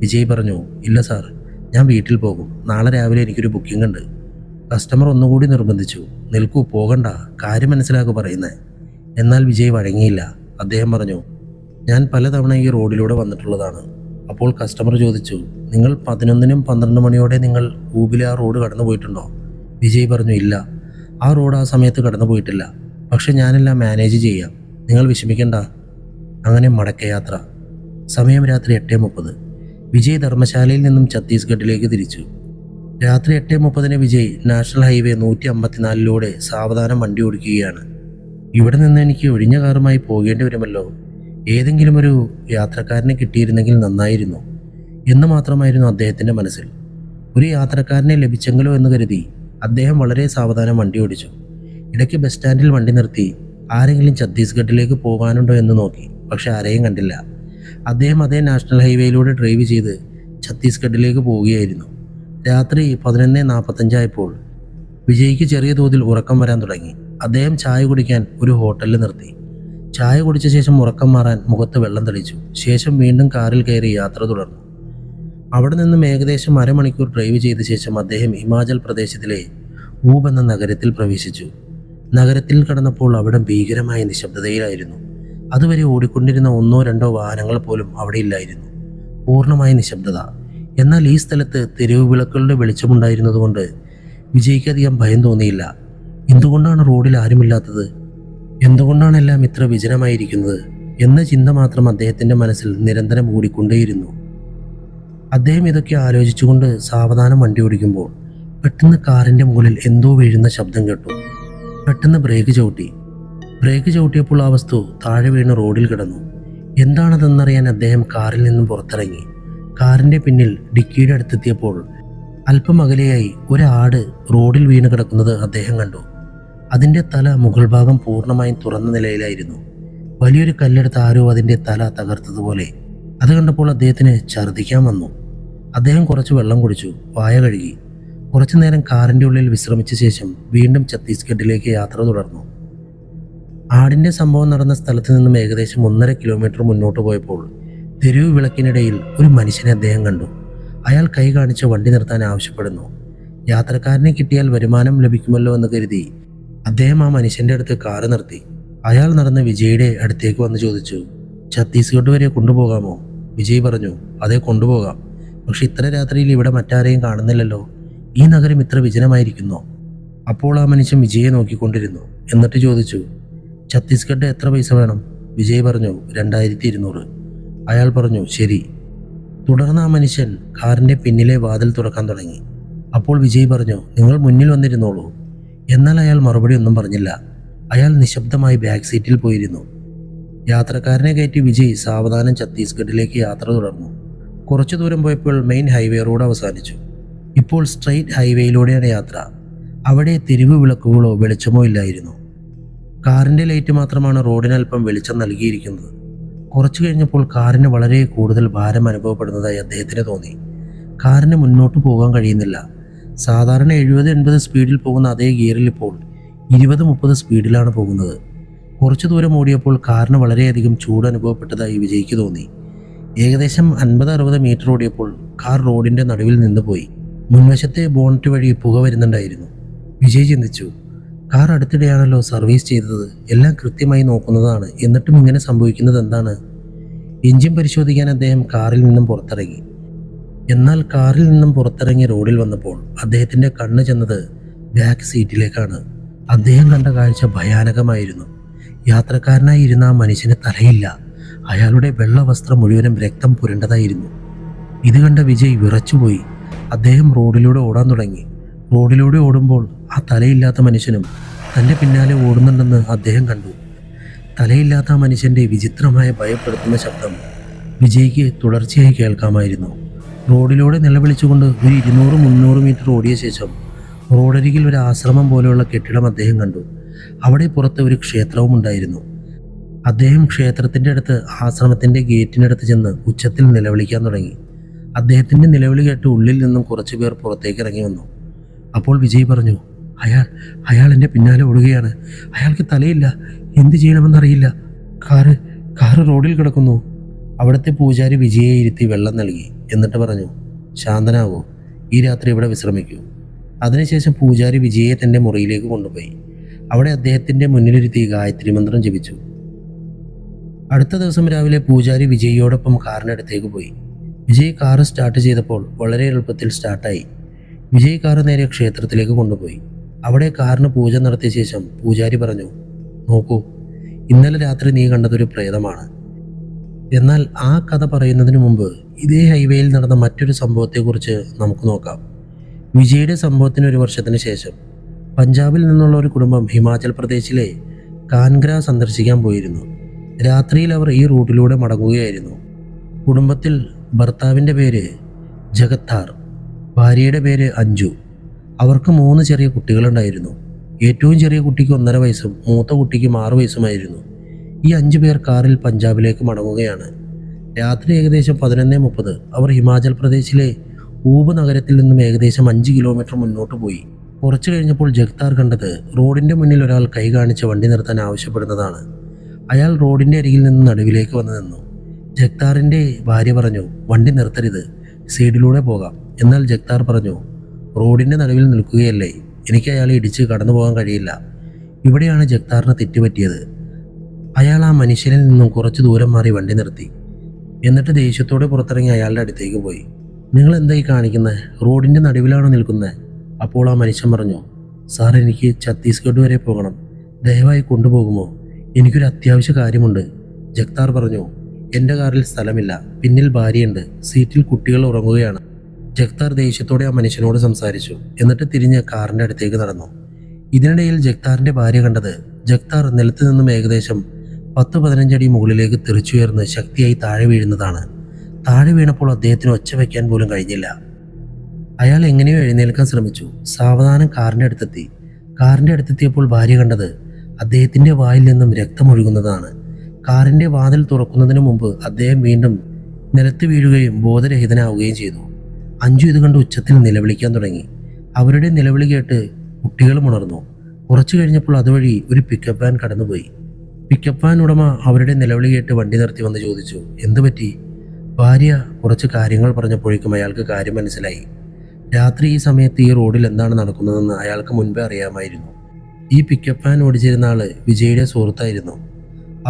വിജയ് പറഞ്ഞു, ഇല്ല സാർ, ഞാൻ വീട്ടിൽ പോകും. നാളെ രാവിലെ എനിക്കൊരു ബുക്കിംഗ് ഉണ്ട്. കസ്റ്റമർ ഒന്നുകൂടി നിർബന്ധിച്ചു, നിൽക്കൂ, പോകണ്ട, കാര്യം മനസ്സിലാക്കൂ പറയുന്നത്. എന്നാൽ വിജയ് വഴങ്ങിയില്ല. അദ്ദേഹം പറഞ്ഞു, ഞാൻ പലതവണ ഈ റോഡിലൂടെ വന്നിട്ടുള്ളതാണ്. അപ്പോൾ കസ്റ്റമർ ചോദിച്ചു, നിങ്ങൾ 11-നും 12 മണിയോടെ നിങ്ങൾ ഊബിലെ ആ റോഡ് കടന്നു പോയിട്ടുണ്ടോ? വിജയ് പറഞ്ഞു, ഇല്ല, ആ റോഡ് ആ സമയത്ത് കടന്നു പോയിട്ടില്ല. പക്ഷെ ഞാനെല്ലാം മാനേജ് ചെയ്യാം, നിങ്ങൾ വിഷമിക്കണ്ട. അങ്ങനെ മടക്കയാത്ര. സമയം രാത്രി 8:30. വിജയ് ധർമ്മശാലയിൽ നിന്നും ഛത്തീസ്ഗഡിലേക്ക് തിരിച്ചു. രാത്രി 8:30 വിജയ് നാഷണൽ ഹൈവേ 154 സാവധാനം വണ്ടി ഓടിക്കുകയാണ്. ഇവിടെ നിന്ന് എനിക്ക് ഒഴിഞ്ഞ കാറുമായി പോകേണ്ടി വരുമല്ലോ. ഏതെങ്കിലും ഒരു യാത്രക്കാരനെ കിട്ടിയിരുന്നെങ്കിൽ നന്നായിരുന്നു എന്ന് മാത്രമായിരുന്നു അദ്ദേഹത്തിൻ്റെ മനസ്സിൽ. ഒരു യാത്രക്കാരനെ ലഭിച്ചെങ്കിലോ എന്ന് കരുതി അദ്ദേഹം വളരെ സാവധാനം വണ്ടി ഓടിച്ചു. ഇടയ്ക്ക് ബസ് സ്റ്റാൻഡിൽ വണ്ടി നിർത്തി ആരെങ്കിലും ഛത്തീസ്ഗഡിലേക്ക് പോകാനുണ്ടോ എന്ന് നോക്കി. പക്ഷെ ആരെയും കണ്ടില്ല. അദ്ദേഹം അതേ നാഷണൽ ഹൈവേയിലൂടെ ഡ്രൈവ് ചെയ്ത് ഛത്തീസ്ഗഡിലേക്ക് പോവുകയായിരുന്നു. രാത്രി 11:45 ആയപ്പോൾ വിജയ്ക്ക് ചെറിയ തോതിൽ ഉറക്കം വരാൻ തുടങ്ങി. അദ്ദേഹം ചായ കുടിക്കാൻ ഒരു ഹോട്ടലിൽ നിർത്തി. ചായ കുടിച്ച ശേഷം ഉറക്കം മാറാൻ മുഖത്ത് വെള്ളം തെളിച്ചു. ശേഷം വീണ്ടും കാറിൽ കയറി യാത്ര തുടർന്നു. അവിടെ നിന്നും ഏകദേശം അരമണിക്കൂർ ഡ്രൈവ് ചെയ്ത ശേഷം അദ്ദേഹം ഹിമാചൽ പ്രദേശത്തിലെ ഊബ് എന്ന നഗരത്തിൽ പ്രവേശിച്ചു. നഗരത്തിൽ കടന്നപ്പോൾ അവിടെ ഭീകരമായ നിശബ്ദതയിലായിരുന്നു. അതുവരെ ഓടിക്കൊണ്ടിരുന്ന 1-2 വാഹനങ്ങൾ പോലും അവിടെ ഇല്ലായിരുന്നു. പൂർണ്ണമായ നിശബ്ദത. എന്നാൽ ഈ സ്ഥലത്ത് തെരുവ് വിളക്കുകളുടെ വെളിച്ചമുണ്ടായിരുന്നതുകൊണ്ട് വിജയ്ക്ക് അധികം ഭയം തോന്നിയില്ല. എന്തുകൊണ്ടാണ് റോഡിൽ ആരുമില്ലാത്തത്? എന്തുകൊണ്ടാണ് എല്ലാം ഇത്ര വിജനമായിരിക്കുന്നത് എന്ന ചിന്ത മാത്രം അദ്ദേഹത്തിൻ്റെ മനസ്സിൽ നിരന്തരം കൂടിക്കൊണ്ടേയിരുന്നു. അദ്ദേഹം ഇതൊക്കെ ആലോചിച്ചുകൊണ്ട് സാവധാനം വണ്ടി ഓടിക്കുമ്പോൾ പെട്ടെന്ന് കാറിൻ്റെ മുകളിൽ എന്തോ വീഴുന്ന ശബ്ദം കേട്ടു. പെട്ടെന്ന് ബ്രേക്ക് ചവിട്ടിയപ്പോൾ ആ വസ്തു താഴെ വീണ് റോഡിൽ കിടന്നു. എന്താണതെന്നറിയാൻ അദ്ദേഹം കാറിൽ നിന്നും പുറത്തിറങ്ങി. കാറിൻ്റെ പിന്നിൽ ഡിക്കിയുടെ അടുത്തെത്തിയപ്പോൾ അല്പം അകലെയായി ഒരാട് റോഡിൽ വീണ് കിടക്കുന്നത് അദ്ദേഹം കണ്ടു. അതിൻ്റെ തല മുകൾ ഭാഗം പൂർണ്ണമായും തുറന്ന നിലയിലായിരുന്നു. വലിയൊരു കല്ലെടുത്ത് ആരോ അതിൻ്റെ തല തകർത്തതുപോലെ. അത് കണ്ടപ്പോൾ അദ്ദേഹത്തിന് ഛർദ്ദിക്കാൻ വന്നു. അദ്ദേഹം കുറച്ച് വെള്ളം കുടിച്ചു, വായ കഴുകി. കുറച്ചു നേരം കാറിൻ്റെ ഉള്ളിൽ വിശ്രമിച്ച ശേഷം വീണ്ടും ഛത്തീസ്ഗഡിലേക്ക് യാത്ര തുടർന്നു. ആടിൻ്റെ സംഭവം നടന്ന സ്ഥലത്ത് നിന്നും ഏകദേശം 1.5 കിലോമീറ്റർ മുന്നോട്ട് പോയപ്പോൾ തെരുവ് വിളക്കിനിടയിൽ ഒരു മനുഷ്യനെ അദ്ദേഹം കണ്ടു. അയാൾ കൈ കാണിച്ച് വണ്ടി നിർത്താൻ ആവശ്യപ്പെടുന്നു. യാത്രക്കാരനെ കിട്ടിയാൽ വരുമാനം ലഭിക്കുമല്ലോ എന്ന് കരുതി അദ്ദേഹം ആ മനുഷ്യൻ്റെ അടുത്ത് കാറ് നിർത്തി. അയാൾ നടന്ന് വിജയുടെ അടുത്തേക്ക് വന്ന് ചോദിച്ചു, ഛത്തീസ്ഗഡ് വരെ കൊണ്ടുപോകാമോ? വിജയ് പറഞ്ഞു, അതെ, കൊണ്ടുപോകാം. പക്ഷെ ഇത്ര രാത്രിയിൽ ഇവിടെ മറ്റാരെയും കാണുന്നില്ലല്ലോ. ഈ നഗരം ഇത്ര വിജനമായിരിക്കുന്നോ? അപ്പോൾ ആ മനുഷ്യൻ വിജയെ നോക്കിക്കൊണ്ടിരുന്നു. എന്നിട്ട് ചോദിച്ചു, ഛത്തീസ്ഗഡ് എത്ര പൈസ വേണം? വിജയ് പറഞ്ഞു 2200. അയാൾ പറഞ്ഞു ശരി. തുടർന്ന് ആ മനുഷ്യൻ കാറിൻ്റെ പിന്നിലെ വാതിൽ തുറക്കാൻ തുടങ്ങി. അപ്പോൾ വിജയ് പറഞ്ഞു നിങ്ങൾ മുന്നിൽ വന്നിരുന്നോളൂ. എന്നാൽ അയാൾ മറുപടി ഒന്നും പറഞ്ഞില്ല. അയാൾ നിശബ്ദമായി ബാക്ക് സീറ്റിൽ പോയിരുന്നു. യാത്രക്കാരനെ കയറ്റി വിജയ് സാവധാനം ഛത്തീസ്ഗഡിലേക്ക് യാത്ര തുടർന്നു. കുറച്ചു ദൂരം പോയപ്പോൾ മെയിൻ ഹൈവേ റോഡ് അവസാനിച്ചു. ഇപ്പോൾ സ്ട്രെയിറ്റ് ഹൈവേയിലൂടെയാണ് യാത്ര. അവിടെ തെരുവ് വിളക്കുകളോ വെളിച്ചമോ ഇല്ലായിരുന്നു. കാറിൻ്റെ ലൈറ്റ് മാത്രമാണ് റോഡിന് അല്പം വെളിച്ചം നൽകിയിരിക്കുന്നത്. കുറച്ചു കഴിഞ്ഞപ്പോൾ കാറിന് വളരെ കൂടുതൽ ഭാരം അനുഭവപ്പെടുന്നതായി അദ്ദേഹത്തിന് തോന്നി. കാറിന് മുന്നോട്ട് പോകാൻ കഴിയുന്നില്ല. സാധാരണ 70-80 സ്പീഡിൽ പോകുന്ന അതേ ഗിയറിൽ ഇപ്പോൾ 20-30 സ്പീഡിലാണ് പോകുന്നത്. കുറച്ചു ദൂരം ഓടിയപ്പോൾ കാറിന് വളരെയധികം ചൂട് അനുഭവപ്പെട്ടതായി വിജയ്ക്ക് തോന്നി. ഏകദേശം 50-60 മീറ്റർ ഓടിയപ്പോൾ കാർ റോഡിൻ്റെ നടുവിൽ നിന്ന് പോയി. മുൻവശത്തെ ബോണറ്റ് വഴി പുക വരുന്നുണ്ടായിരുന്നു. വിജയ് ചിന്തിച്ചു, കാർ അടുത്തിടെയാണല്ലോ സർവീസ് ചെയ്തത്, എല്ലാം കൃത്യമായി നോക്കുന്നതാണ്, എന്നിട്ടും ഇങ്ങനെ സംഭവിക്കുന്നത് എന്താണ്? എഞ്ചിൻ പരിശോധിക്കാൻ അദ്ദേഹം കാറിൽ നിന്നും പുറത്തിറങ്ങി. എന്നാൽ കാറിൽ നിന്നും പുറത്തിറങ്ങി റോഡിൽ വന്നപ്പോൾ അദ്ദേഹത്തിൻ്റെ കണ്ണ് ചെന്നത് ബാക്ക് സീറ്റിലേക്കാണ്. അദ്ദേഹം കണ്ട കാഴ്ച ഭയാനകമായിരുന്നു. യാത്രക്കാരനായി ഇരുന്ന ആ മനുഷ്യന് തലയില്ല. അയാളുടെ വെള്ള വസ്ത്രം മുഴുവനും രക്തം പുരണ്ടതായിരുന്നു. ഇത് കണ്ട വിജയ് വിറച്ചുപോയി. അദ്ദേഹം റോഡിലൂടെ ഓടാൻ തുടങ്ങി. റോഡിലൂടെ ഓടുമ്പോൾ ആ തലയില്ലാത്ത മനുഷ്യനും തൻ്റെ പിന്നാലെ ഓടുന്നുണ്ടെന്ന് അദ്ദേഹം കണ്ടു. തലയില്ലാത്ത ആ മനുഷ്യൻ്റെ വിചിത്രമായ ഭയപ്പെടുത്തുന്ന ശബ്ദം വിജയ്ക്ക് തുടർച്ചയായി കേൾക്കാമായിരുന്നു. റോഡിലൂടെ നിലവിളിച്ചുകൊണ്ട് ഒരു 200-300 മീറ്റർ ഓടിയ ശേഷം റോഡരികിൽ ഒരു ആശ്രമം പോലെയുള്ള കെട്ടിടം അദ്ദേഹം കണ്ടു. അവിടെ പുറത്ത് ഒരു ക്ഷേത്രവും ഉണ്ടായിരുന്നു. അദ്ദേഹം ക്ഷേത്രത്തിൻ്റെ അടുത്ത് ആശ്രമത്തിൻ്റെ ഗേറ്റിനടുത്ത് ചെന്ന് ഉച്ചത്തിൽ നിലവിളിക്കാൻ തുടങ്ങി. അദ്ദേഹത്തിൻ്റെ നിലവിളി കേട്ട് ഉള്ളിൽ നിന്നും കുറച്ചു പേർ പുറത്തേക്ക് ഇറങ്ങി വന്നു. അപ്പോൾ വിജയ് പറഞ്ഞു, അയാൾ എൻ്റെ പിന്നാലെ ഓടുകയാണ്. അയാൾക്ക് തലയില്ല, എന്ത് ചെയ്യണമെന്നറിയില്ല. കാറ് റോഡിൽ കിടക്കുന്നു. അവിടുത്തെ പൂജാരി വിജയെ ഇരുത്തി വെള്ളം നൽകി. എന്നിട്ട് പറഞ്ഞു, ശാന്തനാവൂ, ഈ രാത്രി ഇവിടെ വിശ്രമിക്കൂ. അതിനുശേഷം പൂജാരി വിജയെ തൻ്റെ മുറിയിലേക്ക് കൊണ്ടുപോയി. അവിടെ അദ്ദേഹത്തിൻ്റെ മുന്നിലിരുത്തി ഗായത്രി മന്ത്രം ജപിച്ചു. അടുത്ത ദിവസം രാവിലെ പൂജാരി വിജയിയോടൊപ്പം കാറിനടുത്തേക്ക് പോയി. വിജയ് കാറ് സ്റ്റാർട്ട് ചെയ്തപ്പോൾ വളരെ എളുപ്പത്തിൽ സ്റ്റാർട്ടായി. വിജയ് കാറ് നേരെ ക്ഷേത്രത്തിലേക്ക് കൊണ്ടുപോയി. അവിടെ കാറിന് പൂജ നടത്തിയ ശേഷം പൂജാരി പറഞ്ഞു, നോക്കൂ, ഇന്നലെ രാത്രി നീ കണ്ടതൊരു പ്രേതമാണ്. എന്നാൽ ആ കഥ പറയുന്നതിന് മുമ്പ് ഇതേ ഹൈവേയിൽ നടന്ന മറ്റൊരു സംഭവത്തെക്കുറിച്ച് നമുക്ക് നോക്കാം. വിജയുടെ സംഭവത്തിന് 1 വർഷത്തിന് ശേഷം പഞ്ചാബിൽ നിന്നുള്ള ഒരു കുടുംബം ഹിമാചൽ പ്രദേശിലെ കാൻഗ്ര സന്ദർശിക്കാൻ പോയിരുന്നു. രാത്രിയിൽ അവർ ഈ റൂട്ടിലൂടെ മടങ്ങുകയായിരുന്നു. കുടുംബത്തിൽ ഭർത്താവിൻ്റെ പേര് ജഗത്താർ, ഭാര്യയുടെ പേര് അഞ്ജു. അവർക്ക് 3 ചെറിയ കുട്ടികളുണ്ടായിരുന്നു. ഏറ്റവും ചെറിയ കുട്ടിക്ക് 1.5 വയസ്സും മൂത്ത കുട്ടിക്ക് 6 വയസ്സുമായിരുന്നു. ഈ 5 പേർ കാറിൽ പഞ്ചാബിലേക്ക് മടങ്ങുകയാണ്. രാത്രി ഏകദേശം 11:30 അവർ ഹിമാചൽ പ്രദേശിലെ ഊബ് നഗരത്തിൽ നിന്നും ഏകദേശം 5 കിലോമീറ്റർ മുന്നോട്ട് പോയി. കുറച്ചു കഴിഞ്ഞപ്പോൾ ജഗ്താർ കണ്ടത് റോഡിൻ്റെ മുന്നിൽ ഒരാൾ കൈ കാണിച്ച് വണ്ടി നിർത്താൻ ആവശ്യപ്പെടുന്നതാണ്. അയാൾ റോഡിൻ്റെ അരികിൽ നിന്ന് നടുവിലേക്ക് വന്നു നിന്നു. ജഗ്താറിൻ്റെ ഭാര്യ പറഞ്ഞു, വണ്ടി നിർത്തരുത്, സൈഡിലൂടെ പോകാം. എന്നാൽ ജഗ്താർ പറഞ്ഞു, റോഡിൻ്റെ നടുവിൽ നിൽക്കുകയല്ലേ, എനിക്ക് അയാളെ ഇടിച്ച് കടന്നു പോകാൻ കഴിയില്ല. ഇവിടെയാണ് ജഗ്താറിന് തെറ്റുപറ്റിയത്. അയാൾ ആ മനുഷ്യനിൽ നിന്നും കുറച്ച് ദൂരം മാറി വണ്ടി നിർത്തി. എന്നിട്ട് ദേഷ്യത്തോടെ പുറത്തിറങ്ങി അയാളുടെ അടുത്തേക്ക് പോയി. നിങ്ങൾ എന്തായി കാണിക്കുന്നത്? റോഡിൻ്റെ നടുവിലാണോ നിൽക്കുന്നത്? അപ്പോൾ ആ മനുഷ്യൻ പറഞ്ഞു, സാർ, എനിക്ക് ഛത്തീസ്ഗഡ് വരെ പോകണം, ദയവായി കൊണ്ടുപോകുമോ? എനിക്കൊരു അത്യാവശ്യ കാര്യമുണ്ട്. ജഗ്താർ പറഞ്ഞു, എൻ്റെ കാറിൽ സ്ഥലമില്ല, പിന്നിൽ ഭാര്യയുണ്ട്, സീറ്റിൽ കുട്ടികൾ ഉറങ്ങുകയാണ്. ജഗ്താർ ദേഷ്യത്തോടെ ആ മനുഷ്യനോട് സംസാരിച്ചു. എന്നിട്ട് തിരിഞ്ഞ് കാറിൻ്റെ അടുത്തേക്ക് നടന്നു. ഇതിനിടയിൽ ജഗ്താറിൻ്റെ ഭാര്യ കണ്ടത് ജഗ്താർ നിലത്ത് നിന്നും ഏകദേശം 10-15 അടി മുകളിലേക്ക് തെറിച്ചുയർന്ന് ശക്തിയായി താഴെ വീഴുന്നതാണ്. താഴെ വീണപ്പോൾ അദ്ദേഹത്തിന് ഒച്ച വയ്ക്കാൻ പോലും കഴിഞ്ഞില്ല. അയാൾ എങ്ങനെയോ എഴുന്നേൽക്കാൻ ശ്രമിച്ചു. സാവധാനം കാറിൻ്റെ അടുത്തെത്തി. കാറിൻ്റെ അടുത്തെത്തിയപ്പോൾ ഭാര്യ കണ്ടത് അദ്ദേഹത്തിൻ്റെ വായിൽ നിന്നും രക്തമൊഴുകുന്നതാണ്. കാറിൻ്റെ വാതിൽ തുറക്കുന്നതിന് മുമ്പ് അദ്ദേഹം വീണ്ടും നിലത്ത് വീഴുകയും ബോധരഹിതനാവുകയും ചെയ്തു. അഞ്ജു ഇത് കണ്ട് ഉച്ചത്തിൽ നിലവിളിക്കാൻ തുടങ്ങി. അവരുടെ നിലവിളി കേട്ട് കുട്ടികളും ഉണർന്നു. കുറച്ചു കഴിഞ്ഞപ്പോൾ അതുവഴി ഒരു പിക്കപ്പ് വാൻ കടന്നുപോയി. പിക്കപ്പ് വാൻ ഉടമ അവരുടെ നിലവിളി കേട്ട് വണ്ടി നിർത്തി വന്ന് ചോദിച്ചു, എന്തു പറ്റി? ഭാര്യ കുറച്ച് കാര്യങ്ങൾ പറഞ്ഞപ്പോഴേക്കും അയാൾക്ക് കാര്യം മനസ്സിലായി. രാത്രി ഈ സമയത്ത് ഈ റോഡിൽ എന്താണ് നടക്കുന്നതെന്ന് അയാൾക്ക് മുൻപേ അറിയാമായിരുന്നു. ഈ പിക്കപ്പ് വാൻ ഓടിച്ചിരുന്ന ആള് വിജയുടെ സുഹൃത്തായിരുന്നു.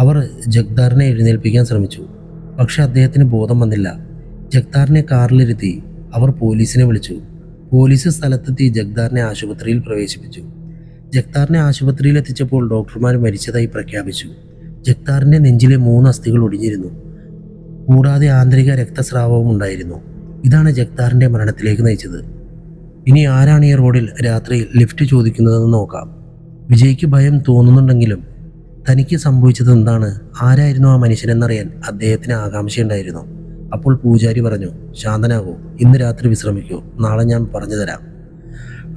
അവർ ജഗ്താറിനെ എഴുന്നേൽപ്പിക്കാൻ ശ്രമിച്ചു. പക്ഷെ അദ്ദേഹത്തിന് ബോധം വന്നില്ല. ജഗ്താറിനെ കാറിലിരുത്തി അവർ പോലീസിനെ വിളിച്ചു. പോലീസ് സ്ഥലത്തെത്തി ജഗ്താറിനെ ആശുപത്രിയിൽ പ്രവേശിപ്പിച്ചു. ജഗ്താറിനെ ആശുപത്രിയിൽ എത്തിച്ചപ്പോൾ ഡോക്ടർമാർ മരിച്ചതായി പ്രഖ്യാപിച്ചു. ജഗ്താറിൻ്റെ നെഞ്ചിലെ 3 അസ്ഥികൾ ഒടിഞ്ഞിരുന്നു. കൂടാതെ ആന്തരിക രക്തസ്രാവവും ഉണ്ടായിരുന്നു. ഇതാണ് ജഗ്താറിൻ്റെ മരണത്തിലേക്ക് നയിച്ചത്. ഇനി ആരാണ് ഈ റോഡിൽ രാത്രി ലിഫ്റ്റ് ചോദിക്കുന്നതെന്ന് നോക്കാം. വിജയ്ക്ക് ഭയം തോന്നുന്നുണ്ടെങ്കിലും തനിക്ക് സംഭവിച്ചത് എന്താണ്, ആരായിരുന്നു ആ മനുഷ്യനെന്നറിയാൻ അദ്ദേഹത്തിന് ആകാംക്ഷയുണ്ടായിരുന്നു. അപ്പോൾ പൂജാരി പറഞ്ഞു, ശാന്തനാകൂ, ഇന്ന് രാത്രി വിശ്രമിക്കൂ, നാളെ ഞാൻ പറഞ്ഞു തരാം.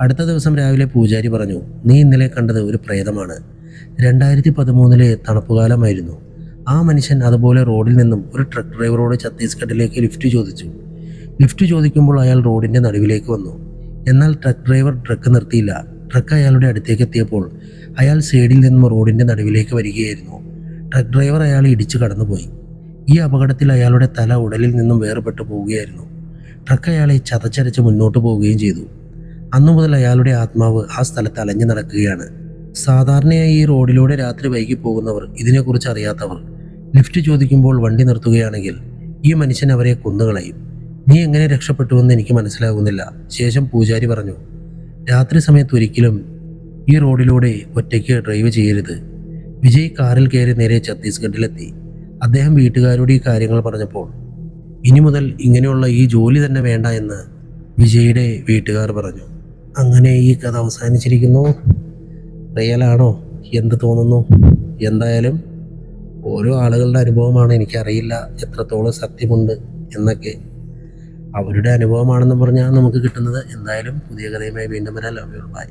അടുത്ത ദിവസം രാവിലെ പൂജാരി പറഞ്ഞു, നീ ഇന്നലെ കണ്ടത് ഒരു പ്രേതമാണ്. 2013 തണുപ്പുകാലമായിരുന്നു. ആ മനുഷ്യൻ അതുപോലെ റോഡിൽ നിന്നും ഒരു ട്രക്ക് ഡ്രൈവറോട് ഛത്തീസ്ഗഡിലേക്ക് ലിഫ്റ്റ് ചോദിച്ചു. ലിഫ്റ്റ് ചോദിക്കുമ്പോൾ അയാൾ റോഡിൻ്റെ നടുവിലേക്ക് വന്നു. എന്നാൽ ട്രക്ക് ഡ്രൈവർ ട്രക്ക് നിർത്തിയില്ല. ട്രക്ക് അയാളുടെ അടുത്തേക്ക് എത്തിയപ്പോൾ അയാൾ സൈഡിൽ നിന്നും റോഡിൻ്റെ നടുവിലേക്ക് വരികയായിരുന്നു. ട്രക്ക് ഡ്രൈവർ അയാളെ ഇടിച്ചു കടന്നുപോയി. ഈ അപകടത്തിൽ അയാളുടെ തല ഉടലിൽ നിന്നും വേർപെട്ടു പോവുകയായിരുന്നു. ട്രക്ക് അയാളെ ചതച്ചരച്ച് മുന്നോട്ട് പോവുകയും ചെയ്തു. അന്നു മുതൽ അയാളുടെ ആത്മാവ് ആ സ്ഥലത്ത് അലഞ്ഞു നടക്കുകയാണ്. സാധാരണയായി ഈ റോഡിലൂടെ രാത്രി വൈകി പോകുന്നവർ, ഇതിനെക്കുറിച്ച് അറിയാത്തവർ, ലിഫ്റ്റ് ചോദിക്കുമ്പോൾ വണ്ടി നിർത്തുകയാണെങ്കിൽ ഈ മനുഷ്യൻ അവരെ കൊന്നുകളയും. നീ എങ്ങനെ രക്ഷപ്പെട്ടുവെന്ന് എനിക്ക് മനസ്സിലാകുന്നില്ല. ശേഷം പൂജാരി പറഞ്ഞു, രാത്രി സമയത്ത് ഒരിക്കലും ഈ റോഡിലൂടെ ഒറ്റയ്ക്ക് ഡ്രൈവ് ചെയ്യരുത്. വിജയ് കാറിൽ കയറി നേരെ ഛത്തീസ്ഗഡിലെത്തി. അദ്ദേഹം വീട്ടുകാരോട് ഈ കാര്യങ്ങൾ പറഞ്ഞപ്പോൾ ഇനി മുതൽ ഇങ്ങനെയുള്ള ഈ ജോലി തന്നെ വേണ്ട എന്ന് വിജയുടെ വീട്ടുകാർ പറഞ്ഞു. അങ്ങനെ ഈ കഥ അവസാനിച്ചിരിക്കുന്നു. റിയലാണോ? എന്ത് തോന്നുന്നു? എന്തായാലും ഓരോ ആളുകളുടെ അനുഭവമാണ്. എനിക്കറിയില്ല എത്രത്തോളം സത്യമുണ്ട് എന്നൊക്കെ. അവരുടെ അനുഭവമാണെന്ന് പറഞ്ഞാൽ നമുക്ക് കിട്ടുന്നത്. എന്തായാലും പുതിയ കഥയുമായി വീണ്ടും വരാം. Love you, by.